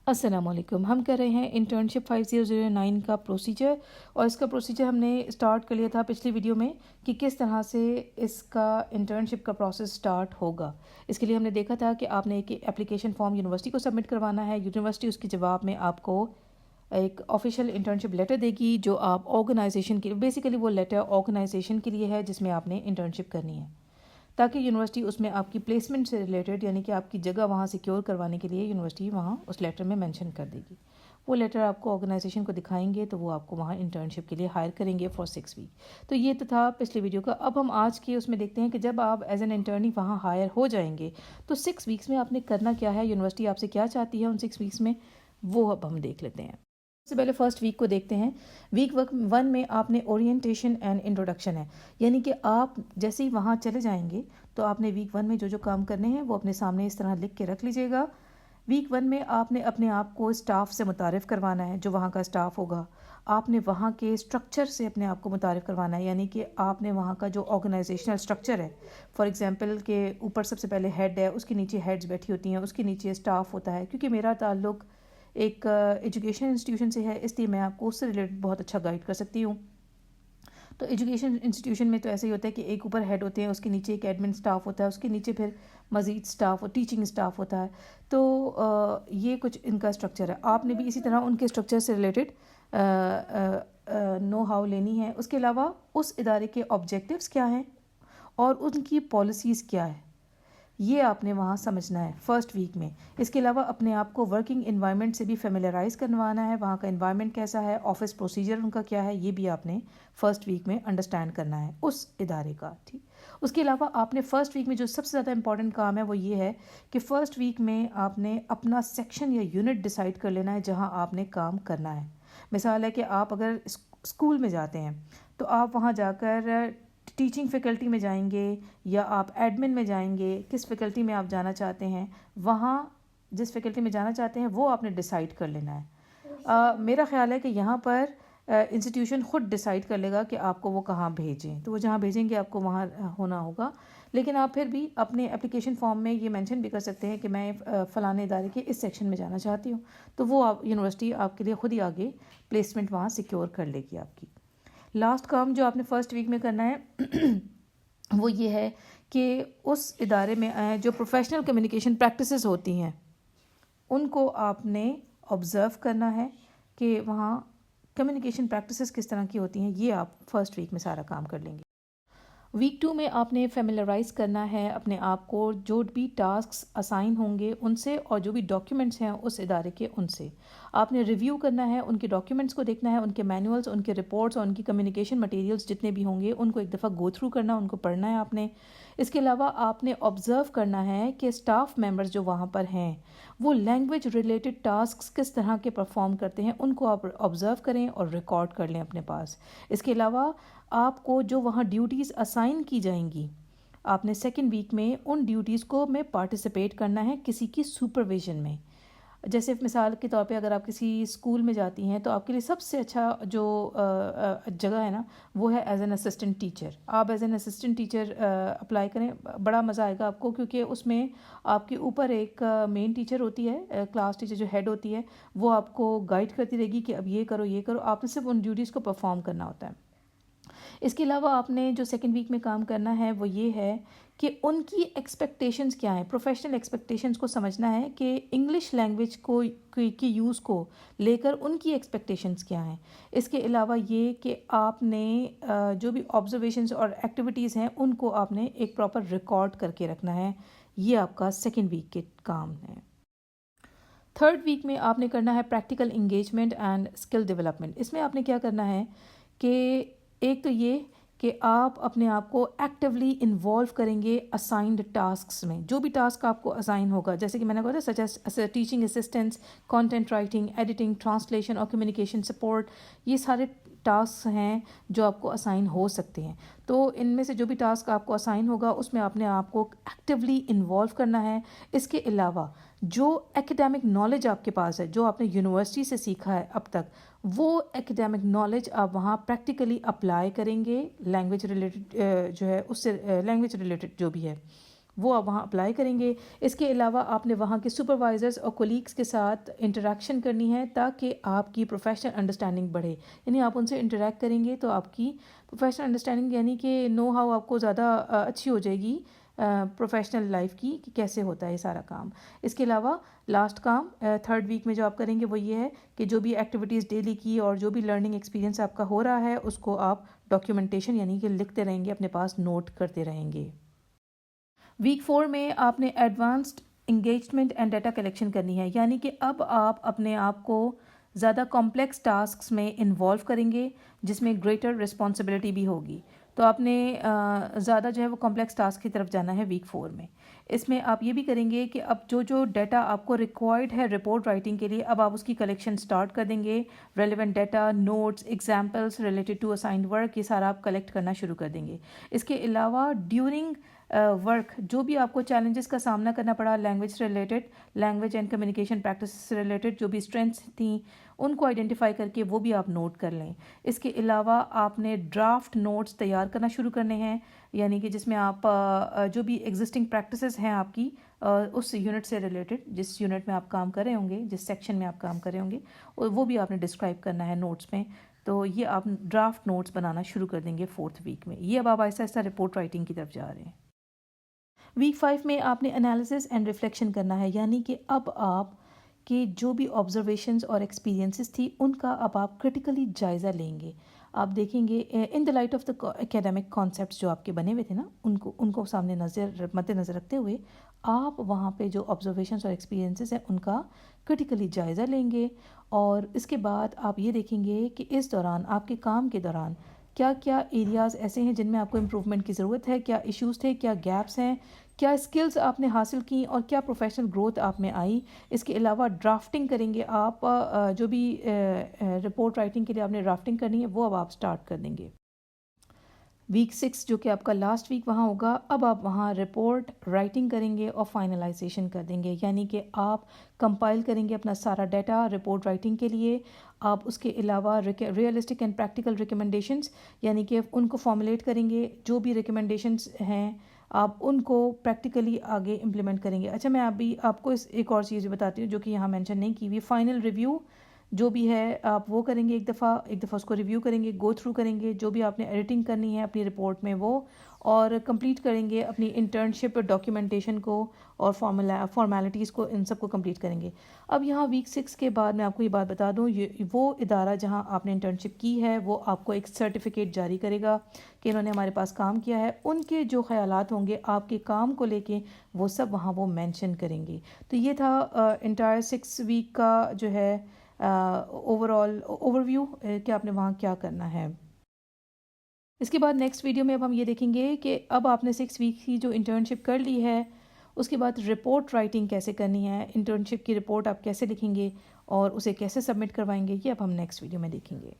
السلام علیکم. ہم کر رہے ہیں انٹرنشپ 5009 کا پروسیجر، اور اس کا پروسیجر ہم نے اسٹارٹ کر لیا تھا پچھلی ویڈیو میں کہ کس طرح سے اس کا انٹرنشپ کا پروسیس اسٹارٹ ہوگا. اس کے لیے ہم نے دیکھا تھا کہ آپ نے ایک اپلیکیشن فارم یونیورسٹی کو سبمٹ کروانا ہے. یونیورسٹی اس کے جواب میں آپ کو ایک آفیشیل انٹرنشپ لیٹر دے گی جو آپ آرگنائزیشن کے بیسیکلی وہ لیٹر آرگنائزیشن کے لیے ہے جس میں آپ نے انٹرنشپ کرنی ہے، تاکہ یونیورسٹی اس میں آپ کی پلیسمنٹ سے ریلیٹڈ یعنی کہ آپ کی جگہ وہاں سیکیور کروانے کے لیے یونیورسٹی وہاں اس لیٹر میں مینشن کر دے گی. وہ لیٹر آپ کو آرگنائزیشن کو دکھائیں گے تو وہ آپ کو وہاں انٹرنشپ کے لیے ہائر کریں گے فار 6 ویک. تو یہ تو تھا پچھلی ویڈیو کا. اب ہم آج کے اس میں دیکھتے ہیں کہ جب آپ ایز این انٹرنی وہاں ہائر ہو جائیں گے تو 6 ویکس میں آپ نے کرنا کیا ہے، یونیورسٹی آپ سے کیا چاہتی ہے ان 6 ویکس میں، وہ اب ہم دیکھ لیتے ہیں. سب سے پہلے فرسٹ ویک کو دیکھتے ہیں. ویک 1 میں آپ نے اورینٹیشن اینڈ انٹروڈکشن ہے، یعنی کہ آپ جیسے ہی وہاں چلے جائیں گے تو آپ نے ویک 1 میں جو کام کرنے ہیں وہ اپنے سامنے اس طرح لکھ کے رکھ لیجئے گا. ویک 1 میں آپ نے اپنے آپ کو اسٹاف سے متعارف کروانا ہے، جو وہاں کا اسٹاف ہوگا. آپ نے وہاں کے اسٹرکچر سے اپنے آپ کو متعارف کروانا ہے، یعنی کہ آپ نے وہاں کا جو آرگنائزیشنل اسٹرکچر ہے، فار ایگزامپل کہ اوپر سب سے پہلے ہیڈ ہے، اس کے نیچے ہیڈز بیٹھی ہوتی ہیں، اس کے نیچے اسٹاف ہوتا ہے. کیونکہ میرا تعلق ایک ایجوکیشن انسٹیٹیوشن سے ہے، اس لیے میں آپ کو اس سے ریلیٹڈ بہت اچھا گائیڈ کر سکتی ہوں. تو ایجوکیشن انسٹیٹیوشن میں تو ایسا ہی ہوتا ہے کہ ایک اوپر ہیڈ ہوتے ہیں، اس کے نیچے ایک ایڈمن اسٹاف ہوتا ہے، اس کے نیچے پھر مزید اسٹاف اور ٹیچنگ اسٹاف ہوتا ہے. تو یہ کچھ ان کا اسٹرکچر ہے. آپ نے بھی اسی طرح ان کے اسٹرکچر سے ریلیٹڈ نو ہاؤ لینی ہے. اس کے علاوہ اس ادارے کے آبجیکٹیوز کیا ہیں اور ان کی پالیسیز کیا ہے، یہ آپ نے وہاں سمجھنا ہے فرسٹ ویک میں. اس کے علاوہ اپنے آپ کو ورکنگ انوائرمنٹ سے بھی فیملیرائز کروانا ہے، وہاں کا انوائرمنٹ کیسا ہے، آفس پروسیجر ان کا کیا ہے، یہ بھی آپ نے فرسٹ ویک میں انڈرسٹینڈ کرنا ہے اس ادارے کا. ٹھیک. اس کے علاوہ آپ نے فرسٹ ویک میں جو سب سے زیادہ امپورٹنٹ کام ہے وہ یہ ہے کہ فرسٹ ویک میں آپ نے اپنا سیکشن یا یونٹ ڈیسائیڈ کر لینا ہے جہاں آپ نے کام کرنا ہے. مثال ہے کہ آپ اگر اسکول میں جاتے ہیں تو آپ وہاں جا کر ٹیچنگ فیکلٹی میں جائیں گے یا آپ ایڈمن میں جائیں گے، کس فیکلٹی میں آپ جانا چاہتے ہیں، وہاں جس فیکلٹی میں جانا چاہتے ہیں وہ آپ نے ڈیسائیڈ کر لینا ہے. میرا خیال ہے کہ یہاں پر انسٹیٹیوشن خود ڈیسائیڈ کر لے گا کہ آپ کو وہ کہاں بھیجیں، تو وہ جہاں بھیجیں گے آپ کو وہاں ہونا ہوگا. لیکن آپ پھر بھی اپنے اپلیکیشن فارم میں یہ مینشن بھی کر سکتے ہیں کہ میں فلاں ادارے کے اس سیکشن میں جانا چاہتی ہوں، تو وہ آپ یونیورسٹی آپ کے لیے خود ہی آگے پلیسمنٹ وہاں سیکیور کر لے گی آپ کی. لاسٹ کام جو آپ نے فرسٹ ویک میں کرنا ہے وہ یہ ہے کہ اس ادارے میں جو پروفیشنل کمیونیکیشن پریکٹسز ہوتی ہیں ان کو آپ نے آبزرو کرنا ہے کہ وہاں کمیونیکیشن پریکٹسز کس طرح کی ہوتی ہیں. یہ آپ فرسٹ ویک میں سارا کام کر لیں گے. ویک 2 میں آپ نے فیملیرائز کرنا ہے اپنے آپ کو جو بھی ٹاسکس اسائن ہوں گے ان سے، اور جو بھی ڈاکیومنٹس ہیں اس ادارے کے ان سے آپ نے ریویو کرنا ہے. ان کے ڈاکیومنٹس کو دیکھنا ہے، ان کے مینولز، ان کے رپورٹس اور ان کی کمیونیکیشن مٹیریلز جتنے بھی ہوں گے ان کو ایک دفعہ گو تھرو کرنا، ان کو پڑھنا ہے آپ نے. اس کے علاوہ آپ نے آبزرو کرنا ہے کہ اسٹاف ممبرز جو وہاں پر ہیں وہ لینگویج ریلیٹڈ ٹاسکس کس طرح کے پرفارم کرتے ہیں، ان کو آپ آبزرو کریں اور ریکارڈ کر لیں اپنے پاس. اس کے علاوہ آپ کو جو وہاں ڈیوٹیز اسائن کی جائیں گی آپ نے سیکنڈ ویک میں ان ڈیوٹیز کو میں پارٹیسپیٹ کرنا ہے کسی کی سپرویژن میں. جیسے مثال کے طور پہ اگر آپ کسی اسکول میں جاتی ہیں تو آپ کے لیے سب سے اچھا جو جگہ ہے نا وہ ہے ایز این اسسٹنٹ ٹیچر. آپ as an assistant teacher apply کریں، بڑا مزہ آئے گا آپ کو، کیونکہ اس میں آپ کے اوپر ایک مین ٹیچر ہوتی ہے، کلاس ٹیچر جو ہیڈ ہوتی ہے، وہ آپ کو گائیڈ کرتی رہے گی کہ اب یہ کرو یہ کرو. آپ نے صرف ان ڈیوٹیز کو پرفارم کرنا ہوتا ہے. اس کے علاوہ آپ نے جو سیکنڈ ویک میں کام کرنا ہے وہ یہ ہے کہ ان کی ایکسپیکٹیشنز کیا ہیں، پروفیشنل ایکسپیکٹیشنز کو سمجھنا ہے کہ انگلش لینگویج کی یوز کو لے کر ان کی ایکسپیکٹیشنز کیا ہیں. اس کے علاوہ یہ کہ آپ نے جو بھی آبزرویشنز اور ایکٹیویٹیز ہیں ان کو آپ نے ایک پراپر ریکارڈ کر کے رکھنا ہے. یہ آپ کا سیکنڈ ویک کے کام ہے. تھرڈ ویک میں آپ نے کرنا ہے practical engagement and skill development. اس میں آپ نے کیا کرنا ہے کہ ایک تو یہ کہ آپ اپنے آپ کو ایکٹیولی انوالو کریں گے اسائنڈ ٹاسکس میں. جو بھی ٹاسک آپ کو اسائن ہوگا، جیسے کہ میں نے کہا تھا such as teaching assistants, content writing, editing, translation اور کمیونیکیشن سپورٹ، یہ سارے ٹاسک ہیں جو آپ کو اسائن ہو سکتے ہیں. تو ان میں سے جو بھی ٹاسک آپ کو اسائن ہوگا اس میں آپ نے آپ کو ایکٹیولی انوالو کرنا ہے. اس کے علاوہ جو ایکیڈیمک نالج آپ کے پاس ہے، جو آپ نے یونیورسٹی سے سیکھا ہے اب تک، وہ ایکیڈیمک نالج آپ وہاں پریکٹیکلی اپلائی کریں گے لینگویج ریلیٹڈ جو ہے اس سے لینگویج ریلیٹڈ جو بھی ہے وہ آپ وہاں اپلائی کریں گے. اس کے علاوہ آپ نے وہاں کے سپروائزرز اور کولیگس کے ساتھ انٹریکشن کرنی ہے تاکہ آپ کی پروفیشنل انڈرسٹینڈنگ بڑھے. یعنی آپ ان سے انٹریکٹ کریں گے تو آپ کی پروفیشنل انڈرسٹینڈنگ یعنی کہ نو ہاؤ آپ کو زیادہ اچھی ہو جائے گی پروفیشنل لائف کی کہ کیسے ہوتا ہے یہ سارا کام. اس کے علاوہ لاسٹ کام 3rd ویک میں جو آپ کریں گے وہ یہ ہے کہ جو بھی ایکٹیویٹیز ڈیلی کی اور جو بھی لرننگ ایکسپیرینس آپ کا ہو رہا ہے اس کو آپ ڈاکیومنٹیشن یعنی کہ لکھتے رہیں گے, اپنے پاس نوٹ کرتے رہیں گے. ویک 4 میں آپ نے advanced engagement and data collection کرنی ہے, یعنی کہ اب آپ اپنے آپ کو زیادہ کمپلیکس ٹاسکس میں انوالو کریں گے جس میں گریٹر رسپانسبلٹی بھی ہوگی. تو آپ نے زیادہ جو ہے وہ کمپلیکس ٹاسک کی طرف جانا ہے ویک 4 میں. اس میں آپ یہ بھی کریں گے کہ اب جو ڈیٹا آپ کو ریکوائرڈ ہے رپورٹ رائٹنگ کے لیے اب آپ اس کی کلیکشن سٹارٹ کر دیں گے. Relevant data, notes, examples related to assigned work, یہ سارا آپ کلیکٹ کرنا شروع کر دیں گے. اس کے علاوہ ڈیورنگ ورک جو بھی آپ کو چیلنجز کا سامنا کرنا پڑا لینگویج سے related, language and communication practice سے ریلیٹڈ جو بھی اسٹرینتھس تھیں ان کو آئیڈینٹیفائی کر کے وہ بھی آپ نوٹ کر لیں. اس کے علاوہ آپ نے ڈرافٹ نوٹس تیار کرنا شروع کرنے ہیں, یعنی کہ جس میں آپ جو بھی ایگزسٹنگ پریکٹسز ہیں آپ کی اس یونٹ سے ریلیٹڈ, جس یونٹ میں آپ کام کر رہے ہوں گے, جس سیکشن میں آپ کام کر رہے ہوں گے وہ بھی آپ نے ڈسکرائب کرنا ہے نوٹس میں. تو یہ آپ ڈرافٹ نوٹس بنانا شروع کر دیں گے 4th ویک میں. یہ اب آپ آہستہ آہستہ رپورٹ رائٹنگ کی طرف جا رہے ہیں. ویک 5 میں آپ نے انالیسس اینڈ ریفلیکشن کرنا ہے, یعنی کہ اب آپ کے جو بھی آبزرویشنز اور ایکسپیرینسز تھی ان کا اب آپ کرٹیکلی جائزہ لیں گے. آپ دیکھیں گے in the light of the academic concepts جو آپ کے بنے ہوئے تھے نا ان کو سامنے مد نظر رکھتے ہوئے آپ وہاں پہ جو آبزرویشنز اور ایکسپیرینسز ہیں ان کا کرٹیکلی جائزہ لیں گے. اور اس کے بعد آپ یہ دیکھیں گے کہ اس دوران آپ کے کام کے دوران کیا کیا ایریاز ایسے ہیں جن میں آپ کو امپرومنٹ کی ضرورت ہے, کیا ایشوز تھے, کیا گیپس ہیں, کیا اسکلز آپ نے حاصل کی اور کیا پروفیشنل گروتھ آپ میں آئی. اس کے علاوہ ڈرافٹنگ کریں گے آپ, جو بھی رپورٹ رائٹنگ کے لیے آپ نے ڈرافٹنگ کرنی ہے وہ اب آپ سٹارٹ کر دیں گے. ویک 6 جو کہ آپ کا لاسٹ ویک وہاں ہوگا, اب آپ وہاں رپورٹ رائٹنگ کریں گے اور فائنلائزیشن کر دیں گے, یعنی کہ آپ کمپائل کریں گے اپنا سارا ڈیٹا رپورٹ رائٹنگ کے لیے. آپ اس کے علاوہ ریئلسٹک اینڈ پریکٹیکل ریکمنڈیشنز یعنی کہ ان کو فارمولیٹ کریں گے, جو بھی ریکمنڈیشنز ہیں آپ ان کو پریکٹیکلی آگے امپلیمنٹ کریں گے. اچھا میں ابھی آپ کو ایک اور چیز بتاتی ہوں جو کہ یہاں مینشن نہیں کی ہوئی. فائنل ریویو جو بھی ہے آپ وہ کریں گے, ایک دفعہ اس کو ریویو کریں گے, گو تھرو کریں گے جو بھی آپ نے ایڈیٹنگ کرنی ہے اپنی رپورٹ میں وہ, اور کمپلیٹ کریں گے اپنی انٹرنشپ ڈاکیومنٹیشن کو اور فارمیلٹیز کو, ان سب کو کمپلیٹ کریں گے. اب یہاں ویک 6 کے بعد میں آپ کو یہ بات بتا دوں, وہ ادارہ جہاں آپ نے انٹرنشپ کی ہے وہ آپ کو ایک سرٹیفکیٹ جاری کرے گا کہ انہوں نے ہمارے پاس کام کیا ہے. ان کے جو خیالات ہوں گے آپ کے کام کو لے کے وہ سب وہاں وہ مینشن کریں گے. تو یہ تھا انٹائر 6 ویک کا جو ہے اوور ویو کہ آپ نے وہاں کیا کرنا ہے. اس کے بعد نیکسٹ ویڈیو میں اب ہم یہ دیکھیں گے کہ اب آپ نے 6 ویک کی جو انٹرنشپ کر لی ہے اس کے بعد رپورٹ رائٹنگ کیسے کرنی ہے, انٹرنشپ کی رپورٹ آپ کیسے لکھیں گے اور اسے کیسے سبمٹ کروائیں گے, یہ اب ہم نیکسٹ ویڈیو میں دیکھیں گے.